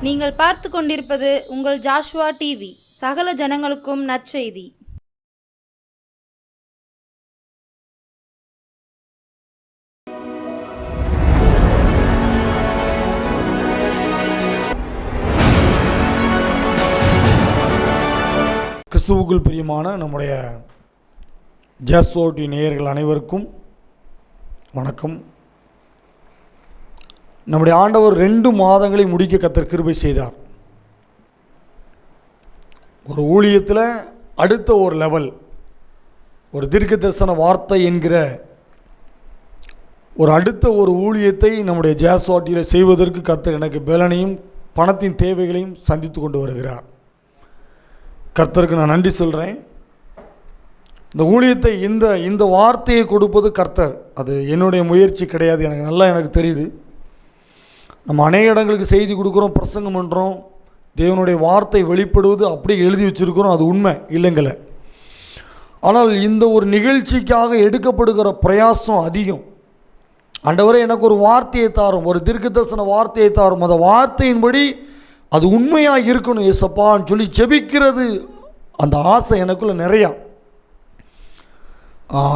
நீங்கள் பார்த்து கொண்டிருப்பது உங்கள் ஜாஷுவா டிவி. சகல ஜனங்களுக்கும் நற்செய்தி. கிறிஸ்துவுக்குள் பிரியமான நம்முடைய ஜாஷுவா டிவி நேயர்கள் அனைவருக்கும் வணக்கம். நம்முடைய ஆண்டவர் 2 மாதங்களை முடிக்க கர்த்தர் கிருபை செய்தார். ஒரு ஊழியத்தில் அடுத்த ஒரு லெவல், ஒரு தீர்க்கதரிசன வார்த்தை என்கிற ஒரு அடுத்த ஒரு ஊழியத்தை நம்முடைய ஜாஷுவா டிவியில் செய்வதற்கு கர்த்தர் எனக்கு பலனையும் பணத்தின் தேவைகளையும் சந்தித்து கொண்டு வருகிறார். கர்த்தருக்கு நான் நன்றி சொல்கிறேன். இந்த ஊழியத்தை இந்த வார்த்தையை கொடுப்பது கர்த்தர். அது என்னுடைய முயற்சி கிடையாது. எனக்கு தெரியுது. நம்ம அநேக இடங்களுக்கு செய்தி கொடுக்குறோம், பிரசங்கம் பண்ணுறோம், தேவனுடைய வார்த்தை வெளிப்படுவது அப்படியே எழுதி வச்சுருக்கிறோம், அது உண்மை இல்லைங்கள. ஆனால் இந்த ஒரு நிகழ்ச்சிக்காக எடுக்கப்படுகிற பிரயாசம் அதிகம். ஆண்டவரே எனக்கு ஒரு வார்த்தையை தாரும், ஒரு தீர்க்கதரிசன வார்த்தையை தாரும், அந்த வார்த்தையின்படி அது உண்மையாக இருக்கணும் ஏசப்பான்னு சொல்லி ஜெபிக்கிறது, அந்த ஆசை எனக்குள்ளே நிறையா.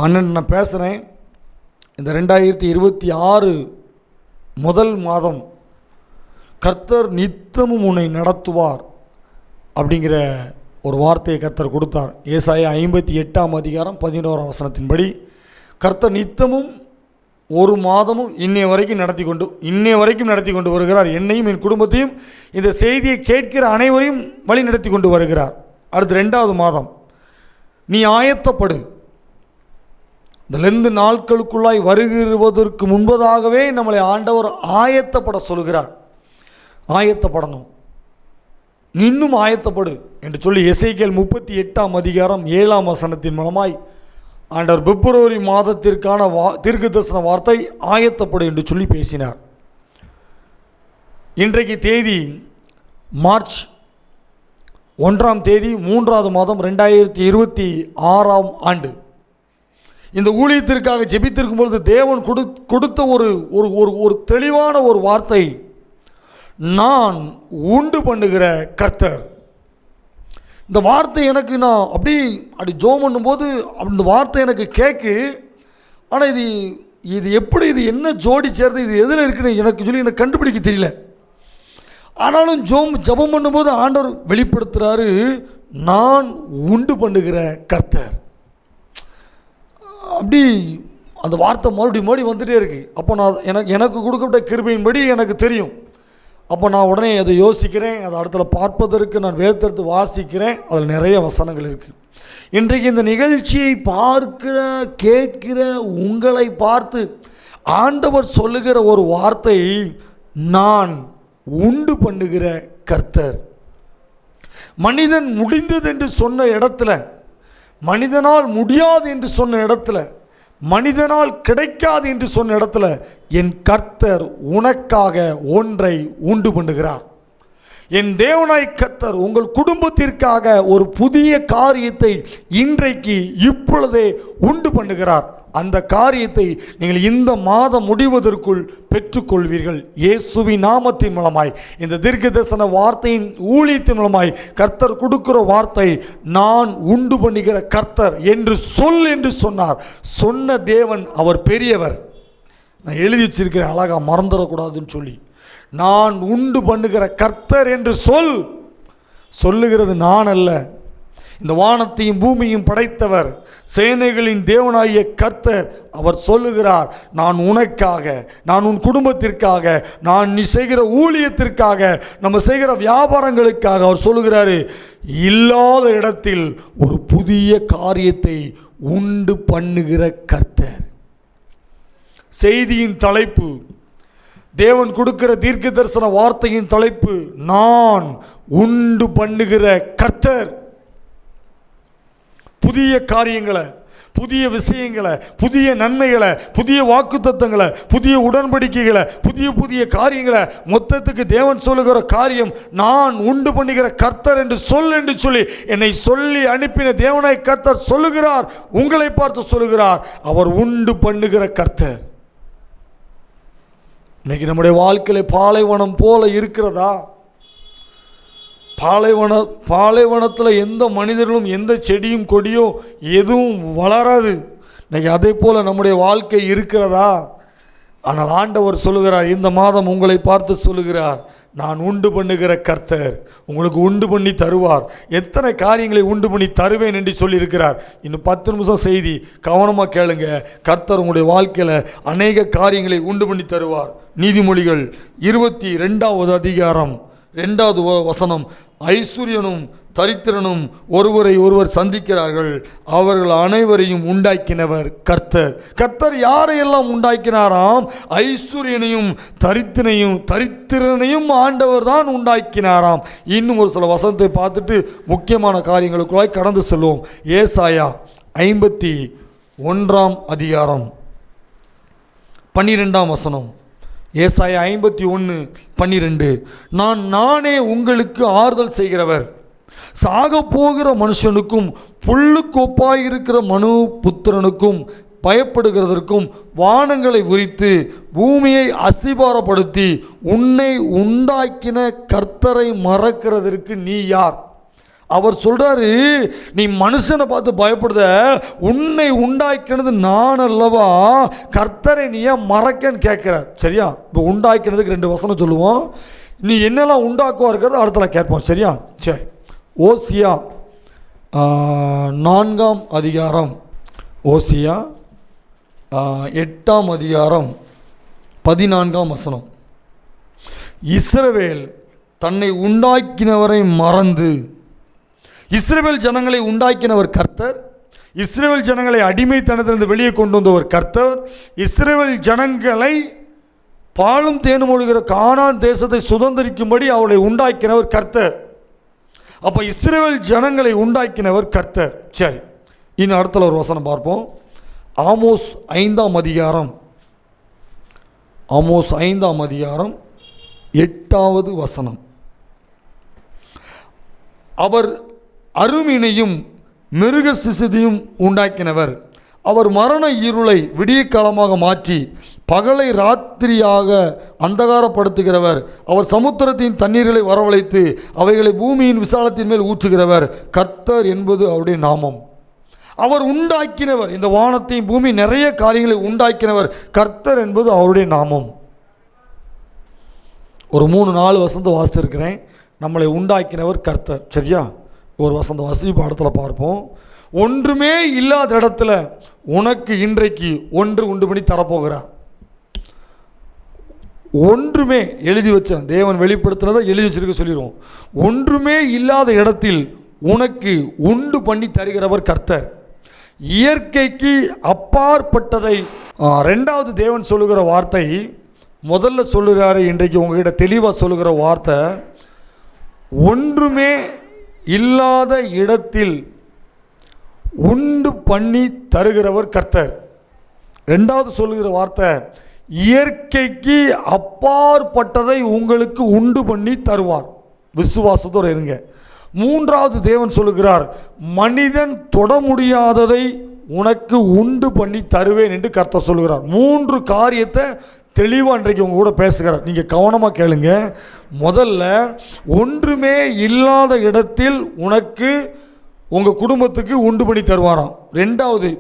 அண்ணன் நான் பேசுகிறேன். இந்த 2026 முதல் மாதம் கர்த்தர் நித்தமும் உன்னை நடத்துவார் அப்படிங்கிற ஒரு வார்த்தையை கர்த்தர் கொடுத்தார். ஏசாயா 58ஆம் அதிகாரம் 11ஆம் வசனத்தின்படி கர்த்தர் நித்தமும் ஒரு மாதமும் இன்னைய வரைக்கும் நடத்தி கொண்டு வருகிறார். என்னையும் என் குடும்பத்தையும் இந்த செய்தியை கேட்கிற அனைவரையும் வழி நடத்தி கொண்டு வருகிறார். அடுத்து 2வது மாதம் நீ ஆயத்தப்படு. இந்த லெந்து நாட்களுக்குள்ளாய் வருகிறதற்கு முன்பதாகவே நம்மளை ஆண்டவர் ஆயத்தப்பட சொல்கிறார். ஆயத்தப்படணும், இன்னும் ஆயத்தப்படு என்று சொல்லி எசேக்கியேல் 38ஆம் அதிகாரம் 7ஆம் வசனத்தின் மூலமாய் ஆண்டவர் பிப்ரவரி மாதத்திற்கான தீர்க்கதரிசன வார்த்தை ஆயத்தப்படு என்று சொல்லி பேசினார். இன்றைக்கு தேதி மார்ச் 1ஆம் தேதி 3வது மாதம் 2026ஆம் ஆண்டு. இந்த ஊழியத்திற்காக ஜெபித்திருக்கும் பொழுது தேவன் கொடுத்த ஒரு தெளிவான ஒரு வார்த்தை, நான் உண்டு பண்ணுகிற கர்த்தர். இந்த வார்த்தை எனக்கு நான் அப்படி ஜோம் பண்ணும்போது அந்த வார்த்தை எனக்கு கேட்கு. ஆனால் இது எப்படி, இது என்ன ஜோடி சேர்ந்து, இது எதில் இருக்குன்னு எனக்கு கண்டுபிடிக்க தெரியல. ஆனாலும் ஜெபம் பண்ணும்போது ஆண்டவர் வெளிப்படுத்துகிறாரு, நான் உண்டு பண்ணுகிற கர்த்தர். அப்படி அந்த வார்த்தை மறுபடியும் வந்துகிட்டே இருக்குது. அப்போ நான் எனக்கு கொடுக்கப்பட்ட கிருபையின்படி எனக்கு தெரியும். அப்போ நான் உடனே அதை யோசிக்கிறேன், அதை அடுத்த பார்ப்பதற்கு நான் வேதத்தை வாசிக்கிறேன். அதில் நிறைய வசனங்கள் இருக்குது. இன்றைக்கு இந்த நிகழ்ச்சியை கேட்கிற உங்களை பார்த்து ஆண்டவர் சொல்லுகிற ஒரு வார்த்தை, நான் உண்டு பண்ணுகிற கர்த்தர். மனிதன் முடிந்தது என்று சொன்ன இடத்துல, மனிதனால் முடியாது என்று சொன்ன இடத்துல, மனிதனால் கிடைக்காது என்று சொன்ன இடத்துல என் கர்த்தர் உனக்காக ஒன்றை உண்டு பண்ணுகிறார். என் தேவனாய் கர்த்தர் உங்கள் குடும்பத்திற்காக ஒரு புதிய காரியத்தை இன்றைக்கு இப்பொழுதே உண்டு பண்ணுகிறார். அந்த காரியத்தை நீங்கள் இந்த மாதம் முடிவதற்குள் பெற்றுக்கொள்வீர்கள். இயேசுவின் நாமத்தின் மூலமாய், இந்த தீர்க்கதரிசன வார்த்தையின் ஊழியத்தின் மூலமாய் கர்த்தர் கொடுக்கிற வார்த்தை, நான் உண்டு பண்ணுகிற கர்த்தர் என்று சொன்னார். சொன்ன தேவன் அவர் பெரியவர். நான் எழுதி வச்சிருக்கிறேன், அழகாக மறந்துடக்கூடாதுன்னு சொல்லி. நான் உண்டு பண்ணுகிற கர்த்தர் என்று சொல்லுகிறது நான் அல்ல, இந்த வானத்தையும் பூமியும் படைத்தவர், சேனைகளின் தேவனாகிய கர்த்தர் அவர் சொல்லுகிறார், நான் உனக்காக, நான் உன் குடும்பத்திற்காக, நீ செய்கிற ஊழியத்திற்காக, நம்ம செய்கிற வியாபாரங்களுக்காக அவர் சொல்லுகிறாரு, இல்லாத இடத்தில் ஒரு புதிய காரியத்தை உண்டு பண்ணுகிற கர்த்தர். செய்தியின் தலைப்பு, தேவன் கொடுக்கிற தீர்க்கதரிசன வார்த்தையின் தலைப்பு, நான் உண்டு பண்ணுகிற கர்த்தர். புதிய காரியங்களை, புதிய விஷயங்களை, புதிய நன்மைகளை, புதிய வாக்குத்தத்தங்களை, புதிய உடன்படிக்கைகளை, புதிய காரியங்களை மொத்தத்துக்கு தேவன் சொல்லுகிற காரியம், நான் உண்டு பண்ணுகிற கர்த்தர் என்று சொல்லி என்னை சொல்லி அனுப்பின தேவனாய் கர்த்தர் சொல்லுகிறார். உங்களை பார்த்து சொல்லுகிறார், அவர் உண்டு பண்ணுகிற கர்த்தர். இன்னைக்கு நம்முடைய வாழ்க்கையில பாலைவனம் போல இருக்கிறதா? பாலைவனத்தில் எந்த மனிதர்களும் எந்த செடியும் கொடியோ எதுவும் வளராது. இன்னைக்கு அதே போல் நம்முடைய வாழ்க்கை இருக்கிறதா? ஆனால் ஆண்டவர் சொல்லுகிறார், இந்த மாதம் உங்களை பார்த்து சொல்லுகிறார், நான் உண்டு பண்ணுகிற கர்த்தர் உங்களுக்கு உண்டு பண்ணி தருவார். எத்தனை காரியங்களை உண்டு பண்ணி தருவேன் என்று சொல்லியிருக்கிறார். இன்னும் 10 நிமிஷம் செய்தி கவனமாக கேளுங்க. கர்த்தர் உங்களுடைய வாழ்க்கையில் அநேக காரியங்களை உண்டு பண்ணி தருவார். நீதிமொழிகள் 22வது அதிகாரம் 2வது வசனம், ஐஸ்வர்யனும் தரித்திரனும் ஒருவரை ஒருவர் சந்திக்கிறார்கள், அவர்கள் அனைவரையும் உண்டாக்கினவர் கர்த்தர். கர்த்தர் யாரையெல்லாம் உண்டாக்கினாராம்? ஐஸ்வர்யனையும் தரித்திரனையும் ஆண்டவர் தான் உண்டாக்கினாராம். இன்னும் ஒரு சில வசனத்தை பார்த்துட்டு முக்கியமான காரியங்களுக்குள்ளாய் கடந்து செல்வோம். ஏசாயா 51ஆம் அதிகாரம் 12ஆம் வசனம். ஏசாயா 51:12, நானே உங்களுக்கு ஆறுதல் செய்கிறவர், சாக போகிற மனுஷனுக்கும் புல்லுக்கு ஒப்பாயிருக்கிற மனு புத்திரனுக்கும் பயப்படுகிறதற்கும் வானங்களை விரித்து பூமியை அஸ்திபாரப்படுத்தி உன்னை உண்டாக்கின கர்த்தரை மறக்கிறதற்கு நீ யார்? அவர் சொல்கிறாரு, நீ மனுஷனை பார்த்து பயப்படுத, உன்னை உண்டாக்கினது நான் அல்லவா, கர்த்தரை நீ ஏன் மறக்கன்னு கேட்குறார். சரியா? இப்போ உண்டாக்கினதுக்கு 2 வசனம் சொல்லுவோம். நீ என்னெல்லாம் உண்டாக்குவா இருக்கிறது அடுத்தல கேட்போம். சரியா? சரி. ஓசியா 4ஆம் அதிகாரம், ஓசியா 8ஆம் அதிகாரம் 14ஆம் வசனம். இஸ்ரவேல் தன்னை உண்டாக்கினவரை மறந்து, இஸ்ரவேல் ஜனங்களை உண்டாக்கினவர் கர்த்தர், இஸ்ரவேல் ஜனங்களை அடிமைத்தனத்திலிருந்து வெளியே கொண்டு வந்தவர் கர்த்தர், இஸ்ரவேல் ஜனங்களை பாலும் தேனும் ஒழுகிற கானான் தேசத்தை சுதந்திரிக்கும்படி அவளை உண்டாக்கினவர் கர்த்தர். அப்போ இஸ்ரவேல் ஜனங்களை உண்டாக்கினவர் கர்த்தர். சரி, இன்னும் அடுத்த ஒரு வசனம் பார்ப்போம். ஆமோஸ் 5ஆம் அதிகாரம், ஆமோஸ் 5ஆம் அதிகாரம் 8வது வசனம். அவர் அருமீனையும் மிருக சிசுதியும் உண்டாக்கினவர், அவர் மரண இருளை விடிய காலமாக மாற்றி பகலை ராத்திரியாக அந்தகாரப்படுத்துகிறவர், அவர் சமுத்திரத்தின் தண்ணீர்களை வரவழைத்து அவைகளை பூமியின் விசாலத்தின் மேல் ஊற்றுகிறவர், கர்த்தர் என்பது அவருடைய நாமம். அவர் உண்டாக்கினவர், இந்த வானத்தையும் பூமி நிறைய காரியங்களை உண்டாக்கினவர் கர்த்தர் என்பது அவருடைய நாமம். ஒரு 3-4 வசனத்தை வாசித்திருக்கிறேன். நம்மளை உண்டாக்கினவர் கர்த்தர். சரியா? ஒரு வசந்த வசதி பாடத்தில் பார்ப்போம். ஒன்றுமே இல்லாத இடத்துல உனக்கு இன்றைக்கு ஒன்று உண்டு பண்ணி தரப்போகிறார். ஒன்றுமே எழுதி வச்சேன், தேவன் வெளிப்படுத்தினதை எழுதி வச்சிருக்க சொல்லிடுவோம். ஒன்றுமே இல்லாத இடத்தில் உனக்கு உண்டு பண்ணி தருகிறவர் கர்த்தர். இயற்கைக்கு அப்பாற்பட்டதை 2வது தேவன் சொல்லுகிற வார்த்தை முதல்ல சொல்லுகிறாரு. இன்றைக்கு உங்ககிட்ட தெளிவாக சொல்லுகிற வார்த்தை, ஒன்றுமே இல்லாத இடத்தில் உண்டு பண்ணி தருகிறவர் கர்த்தர். 2வது சொல்லுகிற வார்த்தை, இயற்கைக்கு அப்பாற்பட்டதை உங்களுக்கு உண்டு பண்ணி தருவார். விசுவாசத்தோடு இருங்க. 3வது தேவன் சொல்லுகிறார், மனிதன் தொட முடியாததை உனக்கு உண்டு பண்ணி தருவேன் என்று கர்த்தர் சொல்லுகிறார். 3 காரியத்தை தெளிவாக இன்றைக்கு உங்க கூட பேசுகிறார். நீங்கள் கவனமாக கேளுங்க. முதல்ல, ஒன்றுமே இல்லாத இடத்தில் உனக்கு உங்கள் குடும்பத்துக்கு உண்டு பண்ணி தருவாராம். 2வது,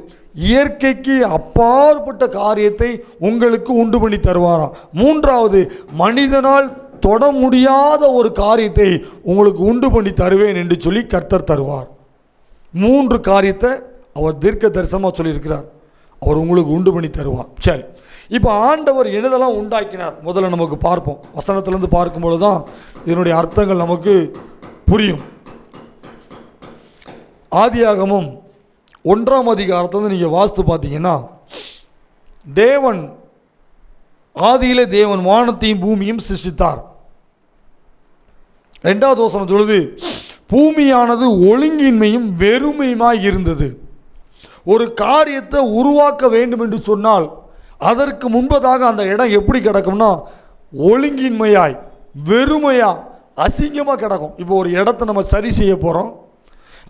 இயற்கைக்கு அப்பாற்பட்ட காரியத்தை உங்களுக்கு உண்டு பண்ணி தருவாராம். 3வது, மனிதனால் தொட முடியாத ஒரு காரியத்தை உங்களுக்கு உண்டு பண்ணி தருவேன் என்று சொல்லி கர்த்தர் தருவார். 3 காரியத்தை அவர் தீர்க்க தரிசனமாக சொல்லியிருக்கிறார். அவர் உங்களுக்கு உண்டு பண்ணி தருவார். சரி, இப்போ ஆண்டவர் என்னதெல்லாம் உண்டாக்கினார் முதல்ல நமக்கு பார்ப்போம். வசனத்திலேருந்து பார்க்கும்பொழுது தான் இதனுடைய அர்த்தங்கள் நமக்கு புரியும். ஆதியாகமம் 1ஆம் அதிகாரத்திலிருந்து நீங்கள் வாசித்து பார்த்தீங்கன்னா, தேவன் ஆதியிலே தேவன் வானத்தையும் பூமியும் சிருஷ்டித்தார். 2வது வசனம் சொல்லுது, பூமியானது ஒழுங்கின்மையும் வெறுமையுமாய் இருந்தது. ஒரு காரியத்தை உருவாக்க வேண்டும் என்று சொன்னால் அதற்கு முன்பதாக அந்த இடம் எப்படி கிடக்கும்னா ஒழுங்கின்மையாய் வெறுமையாக அசிங்கமாக கிடக்கும். இப்போ ஒரு இடத்த நம்ம சரி செய்ய போகிறோம்.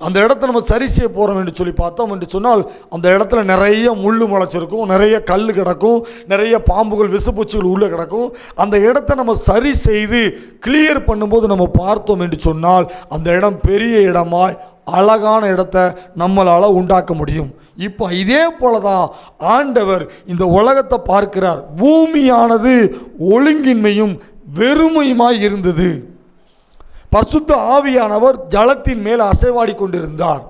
அந்த இடத்த நம்ம சரி செய்ய போகிறோம் என்று சொல்லி பார்த்தோம் என்று சொன்னால், அந்த இடத்துல நிறைய முள் முளைச்சிருக்கும், நிறைய கல் கிடக்கும், நிறைய பாம்புகள் விஷப்பூச்சிகள் உள்ளே கிடக்கும். அந்த இடத்த நம்ம சரி செய்து கிளியர் பண்ணும்போது நம்ம பார்த்தோம் என்று சொன்னால், அந்த இடம் பெரிய இடமாய் அழகான இடத்தை நம்மளால் உண்டாக்க முடியும். இப்போ இதே போல தான் ஆண்டவர் இந்த உலகத்தை பார்க்கிறார். பூமியானது ஒழுங்கின்மையும் வெறுமையுமாய் இருந்தது. பரிசுத்த ஆவியானவர் ஜலத்தின் மேல் அசைவாடி கொண்டிருந்தார்.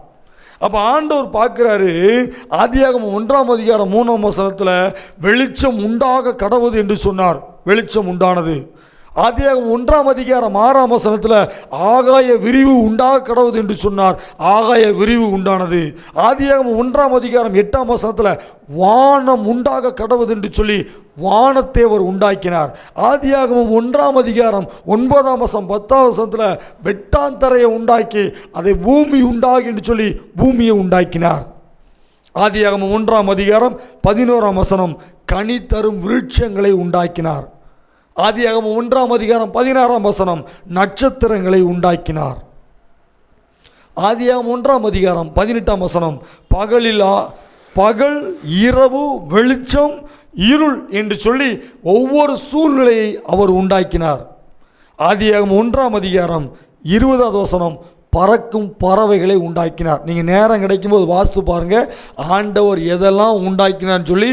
அப்போ ஆண்டவர் பார்க்குறாரு, ஆதியாகமம் 1:3 வெளிச்சம் உண்டாக கடவுது என்று சொன்னார். வெளிச்சம் உண்டானது. ஆதியாகமம் 1:6 ஆகாய விரிவு உண்டாக கடவுது என்று சொன்னார். ஆகாய விரிவு உண்டானது. ஆதியாகமம் 1:8 வானம் உண்டாக கடவுது என்று சொல்லி வானத்தை அவர் உண்டாக்கினார். ஆதியாகமம் 1:9 10 வெட்டாந்தரையை உண்டாக்கி அதை பூமி உண்டாகி என்று சொல்லி பூமியை உண்டாக்கினார். ஆதியாகமம் 1:11 கனி தரும் விருட்சங்களை உண்டாக்கினார். ஆதியாகமம் 1:16 நட்சத்திரங்களை உண்டாக்கினார். ஆதியாகமம் 1:18 பகல் இரவு வெளிச்சம் இருள் என்று சொல்லி ஒவ்வொரு சூழ்நிலையை அவர் உண்டாக்கினார். ஆதியாகமம் 1:20 பறக்கும் பறவைகளை உண்டாக்கினார். நீங்கள் நேரம் கிடைக்கும்போது வாஸ்து பாருங்கள், ஆண்டவர் எதெல்லாம் உண்டாக்கினார்னு சொல்லி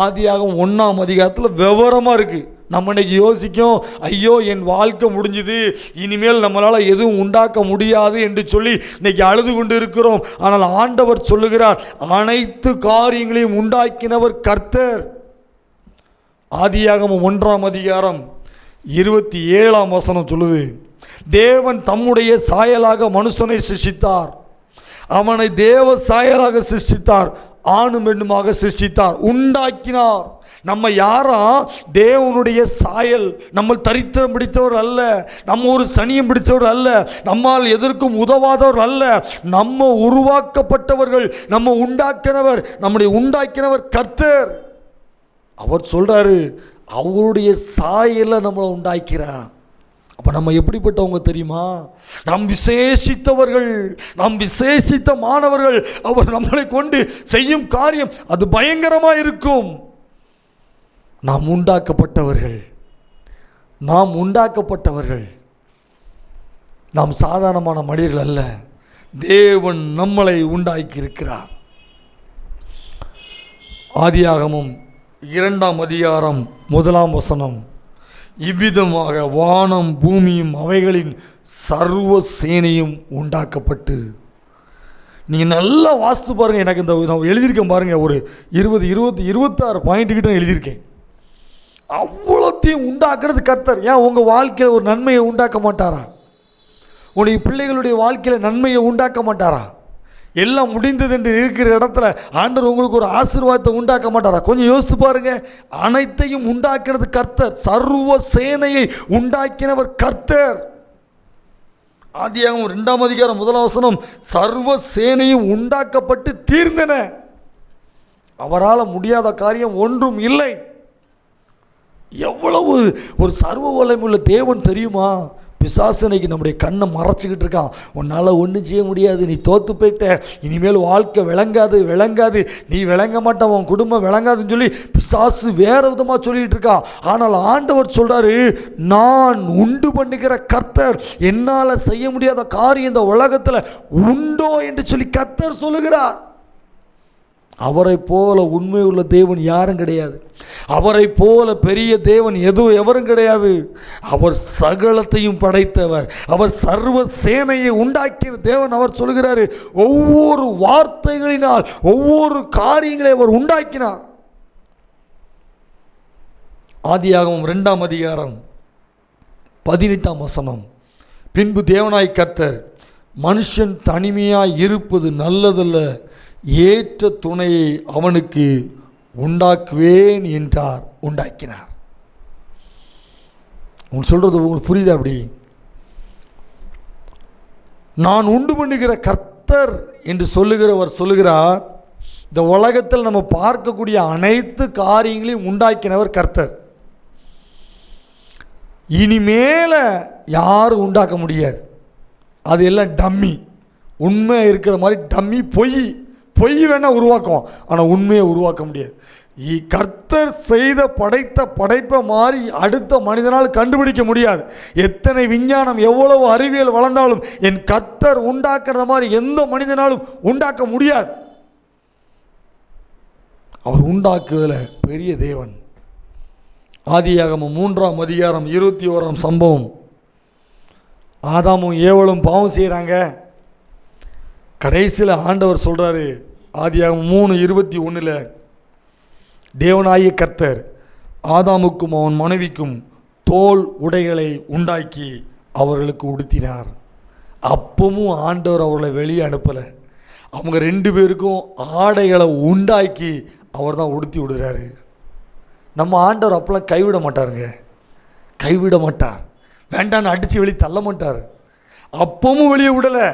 ஆதியாகமம் 1 விவரமாக இருக்குது. நம்ம இன்னைக்கு யோசிக்கும், ஐயோ என் வாழ்க்கை முடிஞ்சுது, இனிமேல் நம்மளால் எதுவும் உண்டாக்க முடியாது என்று சொல்லி இன்னைக்கு அழுது கொண்டு இருக்கிறோம். ஆனால் ஆண்டவர் சொல்லுகிறார், அனைத்து காரியங்களையும் உண்டாக்கினவர் கர்த்தர். ஆதியாகமம் 1:27 சொல்லுது, தேவன் தம்முடைய சாயலாக மனுஷனை சிருஷ்டித்தார், அவனை தேவ சாயலாக சிருஷ்டித்தார், ஆணும் பெண்ணுமாக சிருஷ்டித்தார், உண்டாக்கினார். நம்ம யாரா? தேவனுடைய சாயல். நம்ம தரித்திரம் பிடித்தவர் அல்ல, நம்ம ஒரு சனியம் பிடித்தவர் அல்ல, நம்மால் எதற்கும் உதவாதவர் அல்ல. நம்ம உருவாக்கப்பட்டவர்கள், நம்ம உண்டாக்கினவர், நம்முடைய உண்டாக்கினவர் கர்த்தர். அவர் சொல்றாரு, அவருடைய சாயலை நம்மளை உண்டாக்கிறார். அப்போ நம்ம எப்படிப்பட்டவங்க தெரியுமா? நாம் விசேஷித்தவர்கள், நாம் விசேஷித்த மாணவர்கள். அவர் நம்மளை கொண்டு செய்யும் காரியம் அது பயங்கரமாக இருக்கும். நாம் உண்டாக்கப்பட்டவர்கள், நாம் உண்டாக்கப்பட்டவர்கள். நாம் சாதாரணமான மனிதர்கள் அல்ல, தேவன் நம்மளை உண்டாக்கி இருக்கிறார். ஆதியாகமம் 2:1 இவ்விதமாக வானம் பூமியும் அவைகளின் சர்வ சேனையும் உண்டாக்கப்பட்டு. நீங்கள் நல்லா வாஸ்து பாருங்கள். எனக்கு இந்த நான் எழுதியிருக்கேன் பாருங்கள், ஒரு 26 பாயிண்ட்டுக்கிட்ட எழுதியிருக்கேன். அவ்வளோத்தையும் உண்டாக்குறது கர்த்தர். ஏன் உங்கள் வாழ்க்கையில் ஒரு நன்மையை உண்டாக்க மாட்டாரா? உங்களுடைய பிள்ளைகளுடைய வாழ்க்கையில் நன்மையை உண்டாக்க மாட்டாரா? எல்லாம் முடிந்தது என்று இருக்கிற இடத்துல ஆண்டவர் உங்களுக்கு ஒரு ஆசீர்வாதத்தை உண்டாக்க மாட்டாரா? கொஞ்சம் யோசித்து பாருங்க. அனைத்தையும் உண்டாக்கினது கர்த்தர். சர்வ சேனையை உண்டாக்கினவர் கர்த்தர். ஆதியாகமம் 2:1 சர்வ சேனையும் உண்டாக்கப்பட்டு தீர்ந்தன. அவரால் முடியாத காரியம் ஒன்றும் இல்லை. எவ்வளவு ஒரு சர்வ வல்லமையுள்ள தேவன் தெரியுமா? பிசாசனைக்கு நம்முடைய கண்ணை மறைச்சிக்கிட்டு இருக்கான். உன்னால் ஒன்றும் செய்ய முடியாது, நீ தோற்று போயிட்ட, இனிமேல் வாழ்க்கை விளங்காது, நீ விளங்க மாட்ட, உன் குடும்பம் விளங்காதுன்னு சொல்லி பிசாசு வேறு விதமாக சொல்லிகிட்டு இருக்கான். ஆனால் ஆண்டவர் சொல்கிறாரு, நான் உண்டு பண்ணுகிற கர்த்தர், என்னால் செய்ய முடியாத காரியம் இந்த உலகத்தில் உண்டோ என்று சொல்லி கர்த்தர் சொல்லுகிறார். அவரை போல உண்மை உள்ள தேவன் யாரும் கிடையாது. அவரை போல பெரிய தேவன் எவரும் கிடையாது. அவர் சகலத்தையும் படைத்தவர். அவர் சர்வ சேனையை உண்டாக்கிய தேவன். அவர் சொல்கிறாரு, ஒவ்வொரு வார்த்தைகளினால் ஒவ்வொரு காரியங்களை அவர் உண்டாக்கினார். ஆதியாகமம் 2:18 பின்பு தேவனாய் கர்த்தர், மனுஷன் தனிமையாய் இருப்பது நல்லதல்ல, ஏற்ற துணையை அவனுக்கு உண்டாக்குவேன் என்றார். உண்டாக்கினார். உங்களுக்கு சொல்றது உங்களுக்கு புரியுதா? அப்படி நான் உண்டு பண்ணுகிற கர்த்தர் என்று சொல்லுகிறவர் சொல்லுகிறார், இந்த உலகத்தில் நம்ம பார்க்கக்கூடிய அனைத்து காரியங்களையும் உண்டாக்கினவர் கர்த்தர். இனிமேல யாரும் உண்டாக்க முடியாது. அது எல்லாம் டம்மி. உண்மை இருக்கிற மாதிரி டம்மி பொய் வேணால் உருவாக்குவோம், ஆனால் உண்மையை உருவாக்க முடியாது. கர்த்தர் படைத்த படைப்பை மாதிரி அடுத்த மனிதனால் கண்டுபிடிக்க முடியாது. எத்தனை விஞ்ஞானம் எவ்வளவு அறிவியல் வளர்ந்தாலும் என் கர்த்தர் உண்டாக்குறத மாதிரி எந்த மனிதனாலும் உண்டாக்க முடியாது. அவர் உண்டாக்குவதில் பெரிய தேவன். ஆதியாகமம் 3ஆம் அதிகாரம் 21ஆம் சம்பவம். ஆதாமும் ஏவலும் பாவம் செய்கிறாங்க. கடைசியில் ஆண்டவர் சொல்கிறாரு, ஆதியாகமம் 3:21, தேவனாகிய கர்த்தர் ஆதாமுக்கும் அவன் மனைவிக்கும் தோல் உடைகளை உண்டாக்கி அவர்களுக்கு உடுத்தினார். அப்பவும் ஆண்டவர் அவர்களை வெளியே அனுப்பலை. அவங்க 2 பேருக்கும் ஆடைகளை உண்டாக்கி அவர் தான் உடுத்தி விடுறாரு. நம்ம ஆண்டவர் அப்பெல்லாம் கைவிட மாட்டாருங்க, கைவிட மாட்டார். வேண்டான்னு அடித்து வெளியே தள்ள மாட்டார். அப்பவும் வெளியே விடலை,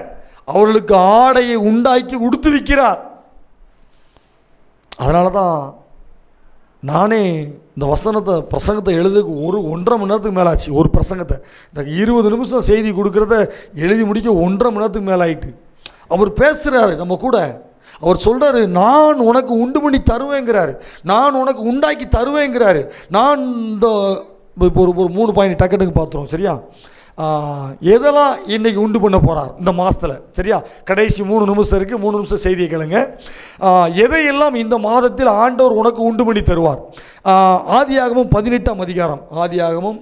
அவர்களுக்கு ஆடையை உண்டாக்கி உடுத்து வைக்கிறார். அதனால தான் நானே இந்த பிரசங்கத்தை எழுதுக்கு 1.5 மணி நேரத்துக்கு மேலே ஆச்சு. ஒரு பிரசங்கத்தை இந்த 20 நிமிஷம் செய்தி கொடுக்குறத எழுதி முடிக்க 1.5 மணி நேரத்துக்கு மேலே ஆயிட்டு. அவர் பேசுகிறாரு நம்ம கூட. அவர் சொல்கிறாரு, நான் உனக்கு உண்டு பண்ணி தருவேங்கிறாரு, நான் உனக்கு உண்டாக்கி தருவேங்கிறாரு. நான் இந்த இப்போ ஒரு 3 பாயிண்ட் டக்கெட்டுக்கு பார்த்துருவோம். சரியா? எதெல்லாம் இன்றைக்கி உண்டு பண்ண போகிறார் இந்த மாதத்தில். சரியா? கடைசி 3 நிமிஷம் இருக்குது, 3 நிமிஷம் செய்தியை கேளுங்க. எதையெல்லாம் இந்த மாதத்தில் ஆண்டவர் உனக்கு உண்டு பண்ணி தருவார். ஆதியாகமம் 18ஆம் அதிகாரம், ஆதியாகமம்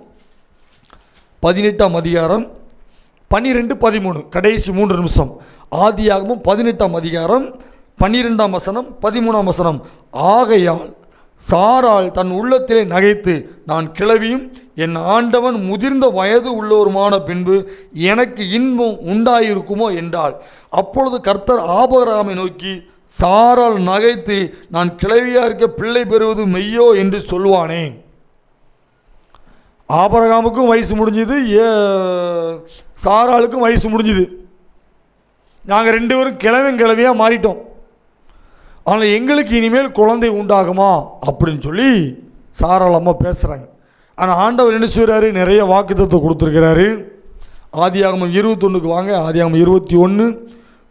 18ஆம் அதிகாரம் 12-13, கடைசி 3 நிமிஷம். ஆதியாகமம் 18ஆம் அதிகாரம் 12ஆம் வசனம் 13ஆம் வசனம். ஆகையால் சாராள் தன் உள்ளத்திலே நகைத்து, நான் கிழவியும் என் ஆண்டவன் முதிர்ந்த வயது உள்ளோருமான பின்பு எனக்கு இன்பம் உண்டாயிருக்குமோ என்றாள். அப்பொழுது கர்த்தர் ஆபிரகாமை நோக்கி, சாராள் நகைத்து நான் கிழவியாக இருக்க பிள்ளை பெறுவது மெய்யோ என்று சொல்வானேன். ஆபிரகாமுக்கும் வயசு முடிஞ்சுது, சாராளுக்கும் வயசு முடிஞ்சுது. நாங்கள் 2 பேரும் கிழவியாக மாறிட்டோம். ஆனால் எங்களுக்கு இனிமேல் குழந்தை உண்டாகுமா அப்படின்னு சொல்லி சாராள் அம்மா பேசுகிறாங்க. ஆனால் ஆண்டவர் என்ன செய்கிறாரு, நிறைய வாக்குத்தத்தத்தை கொடுத்துருக்கிறாரு. ஆதியாகமம் 21க்கு வாங்க. ஆதியாகமம் 21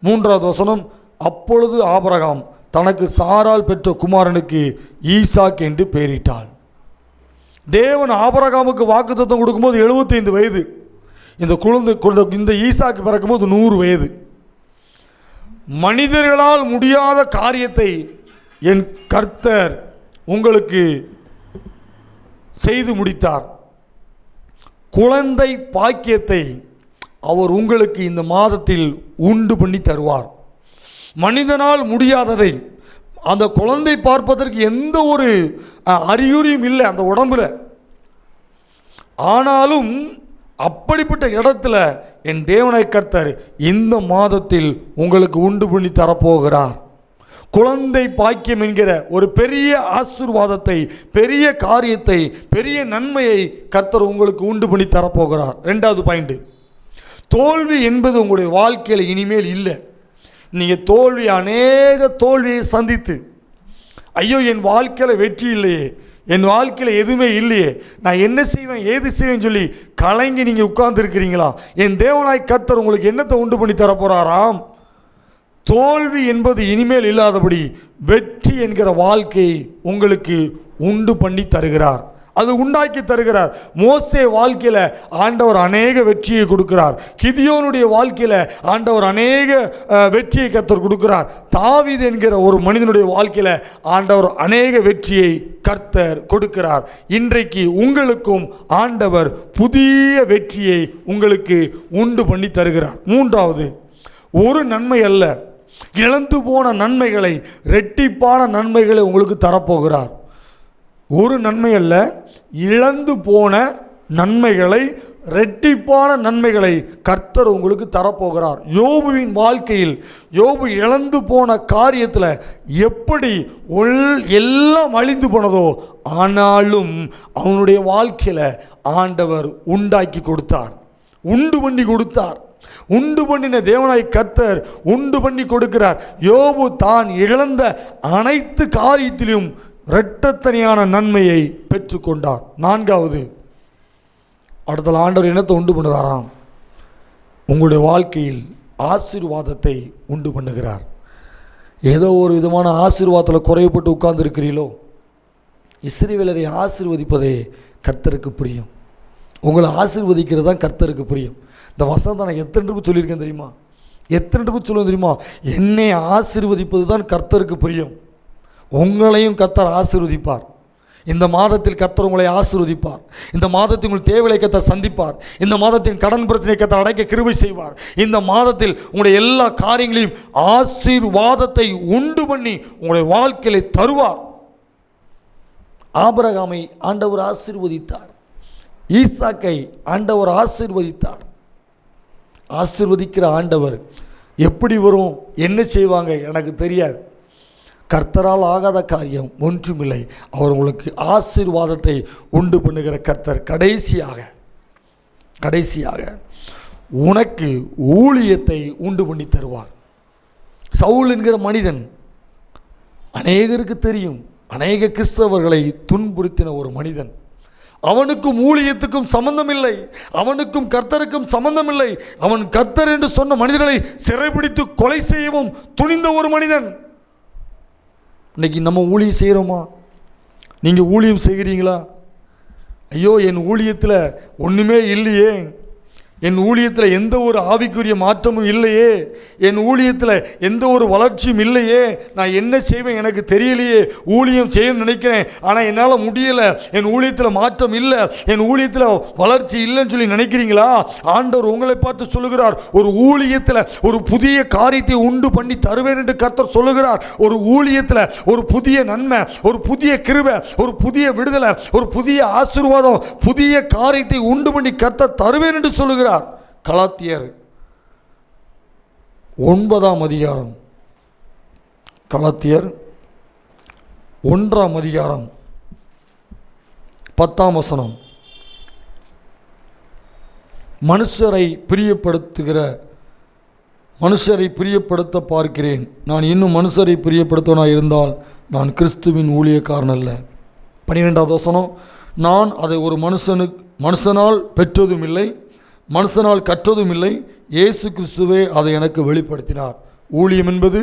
3ஆவது வசனம். அப்பொழுது ஆபிரகாம் தனக்கு சாராள் பெற்ற குமாரனுக்கு ஈசாக் என்று பெயரிட்டாள். தேவன் ஆபிரகாமுக்கு வாக்குத்தத்தம் கொடுக்கும்போது 75 வயது. இந்த ஈசாக்கு பிறக்கும்போது 100 வயது. மனிதர்களால் முடியாத காரியத்தை என் கர்த்தர் உங்களுக்கு செய்து முடித்தார். குழந்தை பாக்கியத்தை அவர் உங்களுக்கு இந்த மாதத்தில் உண்டு பண்ணி தருவார். மனிதனால் முடியாததை, அந்த குழந்தை பார்ப்பதற்கு எந்த ஒரு அறிகுறியும் இல்லை அந்த உடம்புல, ஆனாலும் அப்படிப்பட்ட இடத்துல என் தேவனை கர்த்தர் இந்த மாதத்தில் உங்களுக்கு உண்டு பண்ணி தரப்போகிறார். குழந்தை பாக்கியம் என்கிற ஒரு பெரிய ஆசீர்வாதத்தை, பெரிய காரியத்தை, பெரிய நன்மையை கர்த்தர் உங்களுக்கு உண்டு பண்ணி தரப்போகிறார். 2வது பாயிண்ட், தோல்வி என்பது உங்களுடைய வாழ்க்கையில் இனிமேல் இல்லை. நீங்கள் அநேக தோல்வியை சந்தித்து, ஐயோ என் வாழ்க்கையில் வெற்றி இல்லையே, என் வாழ்க்கையில் எதுவுமே இல்லையே, நான் என்ன செய்வேன் ஏது செய்வேன்னு சொல்லி கலங்கி நீங்கள் உட்கார்ந்துருக்கிறீங்களா? என் தேவனாய் கர்த்தர் உங்களுக்கு என்னத்தை உண்டு பண்ணி தரப்போகிறாராம்? தோல்வி என்பது இனிமேல் இல்லாதபடி வெற்றி என்கிற வாழ்க்கையை உங்களுக்கு உண்டு பண்ணி தருகிறார். அது உண்டாக்கி தருகிறார். மோசே வாழ்க்கையில் ஆண்டவர் அநேக வெற்றியை கொடுக்கிறார். கிதியோனுடைய வாழ்க்கையில் ஆண்டவர் அநேக வெற்றியை கர்த்தர் கொடுக்கிறார். தாவீது என்கிற ஒரு மனிதனுடைய வாழ்க்கையில் ஆண்டவர் அநேக வெற்றியை கர்த்தர் கொடுக்கிறார். இன்றைக்கு உங்களுக்கும் ஆண்டவர் புதிய வெற்றியை உங்களுக்கு உண்டு பண்ணி தருகிறார். 3வது, ஒரு நன்மை அல்ல, இழந்து போன நன்மைகளை, இரட்டிப்பான நன்மைகளை உங்களுக்கு தரப்போகிறார். ஒரு நன்மை அல்ல, இழந்து போன நன்மைகளை, இரட்டிப்பான நன்மைகளை கர்த்தர் உங்களுக்கு தரப்போகிறார். யோபுவின் வாழ்க்கையில் யோபு இழந்து போன காரியத்தில் எப்படி எல்லாம் அழிந்து போனதோ, ஆனாலும் அவனுடைய வாழ்க்கையில் ஆண்டவர் உண்டாக்கி கொடுத்தார், உண்டு பண்ணி கொடுத்தார். உண்டு பண்ணின தேவனாய் கர்த்தர் உண்டு பண்ணி கொடுக்கிறார். யோபு தான் இழந்த அனைத்து காரியத்திலும் இரட்டத்தனியான நன்மையை பெற்றுக்கொண்டார். 4வது, அடுத்த ஆண்டவர் என்னத்தை உண்டு பண்ணுதாராம்? உங்களுடைய வாழ்க்கையில் ஆசீர்வாதத்தை உண்டு பண்ணுகிறார். ஏதோ ஒரு விதமான ஆசீர்வாதத்தில் குறைவுபட்டு உட்கார்ந்து இருக்கிறீர்களோ, இஸ்ரவேலரை ஆசீர்வதிப்பதே கர்த்தருக்கு பிரியம். உங்களை ஆசீர்வதிக்கிறது தான் கர்த்தருக்கு பிரியம். இந்த வசனத்தை நான் எத்தனை ட்ரிப்பு சொல்லியிருக்கேன் தெரியுமா? எத்தனை ட்ரிப்பு சொல்லுவேன் தெரியுமா? என்னை ஆசீர்வதிப்பது தான் கர்த்தருக்கு பிரியம். உங்களையும் கர்த்தர் ஆசீர்வதிப்பார். இந்த மாதத்தில் கர்த்தர் உங்களை ஆசீர்வதிப்பார். இந்த மாதத்தில் உங்கள் தேவையை கர்த்தர் சந்திப்பார். இந்த மாதத்தின் கடன் பிரச்சனையை கர்த்தர் அடைக்க கிருபை செய்வார். இந்த மாதத்தில் உங்களுடைய எல்லா காரியங்களையும் ஆசீர்வாதத்தை உண்டு பண்ணி உங்களுடைய வாழ்க்கையை தருவார். ஆபிரகாமை ஆண்டவர் ஆசீர்வதித்தார். ஈசாக்கை ஆண்டவர் ஆசீர்வதித்தார். ஆசீர்வதிக்கிற ஆண்டவர் எப்படி வரும், என்ன செய்வாங்க எனக்கு தெரியாது. கர்த்தரால் ஆகாத காரியம் ஒன்றுமில்லை. அவர் உங்களுக்கு ஆசீர்வாதத்தை உண்டு பண்ணுகிற கர்த்தர். கடைசியாக உனக்கு ஊழியத்தை உண்டு பண்ணி தருவார். சவுல் என்கிற மனிதன் அநேகருக்கு தெரியும், அநேக கிறிஸ்தவர்களை துன்புறுத்தின ஒரு மனிதன். அவனுக்கும் ஊழியத்துக்கும் சம்பந்தம் இல்லை, அவனுக்கும் கர்த்தருக்கும் சம்பந்தம் இல்லை. அவன் கர்த்தர் என்று சொன்ன மனிதர்களை சிறைபிடித்து கொலை செய்யவும் துணிந்த ஒரு மனிதன். இன்னைக்கு நம்ம ஊழியம் செய்கிறோமா? நீங்கள் ஊழியம் செய்கிறீங்களா? ஐயோ, என் ஊழியத்தில் ஒன்றுமே இல்லையே, என் ஊழியத்தில் எந்த ஒரு ஆவிக்குரிய மாற்றமும் இல்லையே, என் ஊழியத்தில் எந்த ஒரு வளர்ச்சியும் இல்லையே, நான் என்ன செய்வேன் எனக்கு தெரியலையே, ஊழியம் செய்ய நினைக்கிறேன் ஆனால் என்னால் முடியலை, என் ஊழியத்தில் மாற்றம் இல்லை, என் ஊழியத்தில் வளர்ச்சி இல்லைன்னு சொல்லி நினைக்கிறீங்களா? ஆண்டவர் உங்களை பார்த்து சொல்லுகிறார், ஒரு ஊழியத்தில் ஒரு புதிய காரியத்தை உண்டு பண்ணி தருவேன் என்று கர்த்தர் சொல்லுகிறார். ஒரு ஊழியத்தில் ஒரு புதிய நன்மை, ஒரு புதிய கிருபை, ஒரு புதிய விடுதலை, ஒரு புதிய ஆசீர்வாதம், புதிய காரியத்தை உண்டு பண்ணி கர்த்தர் தருவேன் என்று சொல்லுகிறார். கலாத்தியர் 9ஆம் அதிகாரம், கலாத்தியர் 1ஆம் அதிகாரம் 10ஆம் வசனம். மனுஷரை பிரியப்படுத்த பார்க்கிறேன், நான் இன்னும் மனுஷரை பிரியப்படுத்தவனாக இருந்தால் நான் கிறிஸ்துவின் ஊழியக்காரன் அல்ல. 12ஆவது வசனம், நான் அதை ஒரு மனுஷனால் பெற்றதும் இல்லை, மனுஷனால் கற்றதும் இல்லை, இயேசு கிறிஸ்துவே அதை எனக்கு வெளிப்படுத்தினார். ஊழியம் என்பது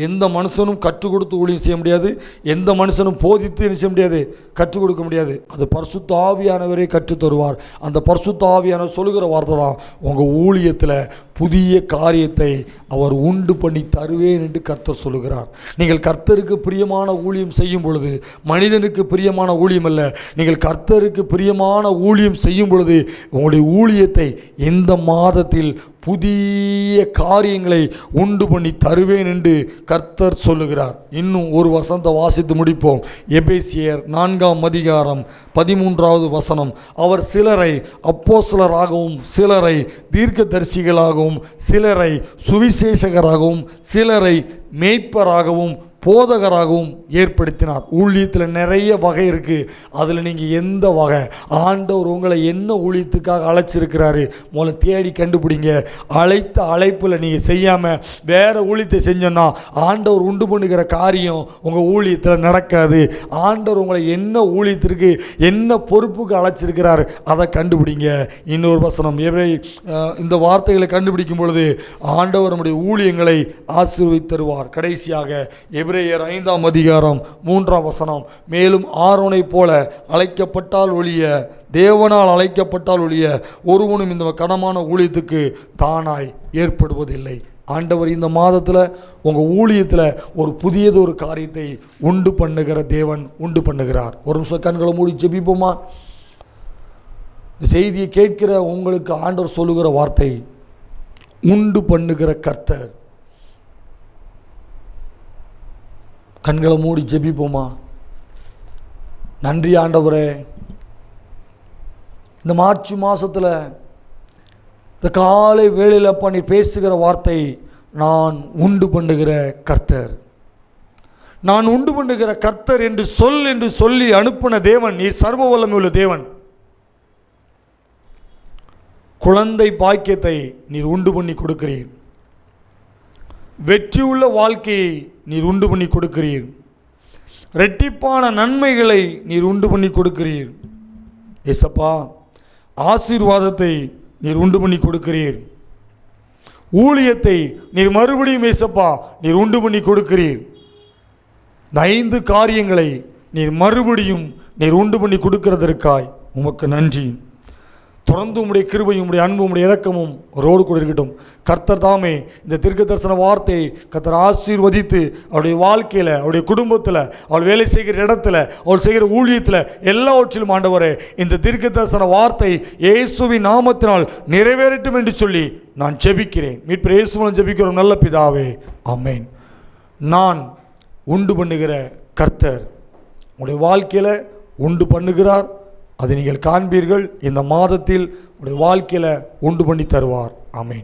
எந்த மனுஷனும் கற்றுக் கொடுத்து ஊழியம் செய்ய முடியாது, எந்த மனுஷனும் போதித்து என்ன செய்ய முடியாது, கற்றுக் கொடுக்க முடியாது. அது பரிசுத்த ஆவியானவரே கற்றுத் தருவார். அந்த பரிசுத்த ஆவியானவர் சொல்லுகிற வார்த்தை தான், உங்கள் ஊழியத்தில் புதிய காரியத்தை அவர் உண்டு பண்ணி தருவேன் என்று கர்த்தர் சொல்லுகிறார். நீங்கள் கர்த்தருக்கு பிரியமான ஊழியம் செய்யும் பொழுது, மனிதனுக்கு பிரியமான ஊழியம் அல்ல, நீங்கள் கர்த்தருக்கு பிரியமான ஊழியம் செய்யும் பொழுது உங்களுடைய ஊழியத்தை இந்த மாதத்தில் புதிய காரியங்களை உண்டு பண்ணி தருவேன் என்று கர்த்தர் சொல்லுகிறார். இன்னும் ஒரு வசனத்தை வாசித்து முடிப்போம். எபேசியர் 4ஆம் அதிகாரம் 13ஆவது வசனம், அவர் சிலரை அப்போஸ்தலராகவும் சிலரை தீர்க்கதரிசிகளாகவும் சிலரை சுவிசேஷகராகவும் சிலரை மேய்ப்பராகவும் போதகராகவும் ஏற்படுத்தினார். ஊழியத்தில் நிறைய வகை இருக்குது. அதில் நீங்கள் எந்த வகை, ஆண்டவர் உங்களை என்ன ஊழியத்துக்காக அழைச்சிருக்கிறாரு முதல்ல தேடி கண்டுபிடிங்க. அழைத்த அழைப்பில் நீங்கள் செய்யாமல் வேறு ஊழியத்தை செஞ்சோன்னா ஆண்டவர் உண்டு பண்ணுகிற காரியம் உங்கள் ஊழியத்தில் நடக்காது. ஆண்டவர் உங்களை என்ன ஊழியத்திற்கு என்ன பொறுப்புக்கு அழைச்சிருக்கிறார் அதை கண்டுபிடிங்க. இன்னொரு வசனம், இந்த வார்த்தைகளை கண்டுபிடிக்கும் பொழுது ஆண்டவர் நம்முடைய ஊழியங்களை ஆசீர்வதித்தருவார். கடைசியாக எபிரேயர் 5ஆம் அதிகாரம் 3ஆம் வசனம், மேலும் ஆரோனை போல அழைக்கப்பட்டால் ஒழிய, தேவனால் அழைக்கப்பட்டால் ஒழிய ஒருவனும் இந்த கனமான ஊழியத்துக்கு தானாய் ஏற்படுவதில்லை. ஆண்டவர் இந்த மாதத்தில் உங்கள் ஊழியத்தில் ஒரு புதியதொரு காரியத்தை உண்டு பண்ணுகிற தேவன் உண்டு பண்ணுகிறார். ஒரு நிமிஷம் கண்களை மூடி ஜெபிப்போமா? இந்த செய்தியை கேட்கிற உங்களுக்கு ஆண்டவர் சொல்லுகிற வார்த்தை, உண்டு பண்ணுகிற கர்த்தர். கண்களை மூடி ஜெபிப்போமா? நன்றி ஆண்டவரே, இந்த மார்ச் மாதத்தில் இந்த காலை வேளையில் பண்ணி பேசுகிற வார்த்தை, நான் உண்டு பண்ணுகிற கர்த்தர். நான் உண்டு பண்ணுகிற கர்த்தர் என்று சொல்லி அனுப்பின தேவன் நீர் சர்வ வல்லமை உள்ள தேவன். குழந்தை பாக்கியத்தை நீர் உண்டு பண்ணி கொடுக்கிறீர். வெற்றியுள்ள வாழ்க்கையை நீர் உண்டு பண்ணி கொடுக்கிறீர். இரட்டிப்பான நன்மைகளை நீர் உண்டு பண்ணி கொடுக்கிறீர். ஏசப்பா, ஆசீர்வாதத்தை நீர் உண்டு பண்ணி கொடுக்கிறீர். ஊழியத்தை நீர் மறுபடியும் ஏசப்பா நீர் உண்டு பண்ணி கொடுக்கிறீர். இந்த 5 காரியங்களை நீர் மறுபடியும் நீர் உண்டு பண்ணி கொடுக்கிறதற்காய் உமக்கு நன்றி. தொடர்ந்து உம்முடைய கிருபையும் உம்முடைய அன்பும் உம்முடைய இரக்கமும் ரோடு கூட இருக்கட்டும். கர்த்தர் தாமே இந்த தீர்க்க தரிசன வார்த்தையை கர்த்தர் ஆசீர்வதித்து அவருடைய வாழ்க்கையில், அவருடைய குடும்பத்தில், அவள் வேலை செய்கிற இடத்துல, அவள் செய்கிற ஊழியத்தில் எல்லாவற்றிலும் ஆண்டவரே இந்த தீர்க்க தரிசன வார்த்தை இயேசுவின் நாமத்தினால் நிறைவேறட்டும் என்று சொல்லி நான் ஜெபிக்கிறேன். மீட்பர் இயேசு மூலம் ஜெபிக்கிறோம் நல்ல பிதாவே, ஆமென். நான் உண்டு பண்ணுகிற கர்த்தர் உங்களுடைய வாழ்க்கையில் உண்டு பண்ணுகிறார். அதை நீங்கள் காண்பீர்கள். இந்த மாதத்தில் உங்களுடைய வாழ்க்கையில் உண்டு பண்ணி தருவார். ஆமென்.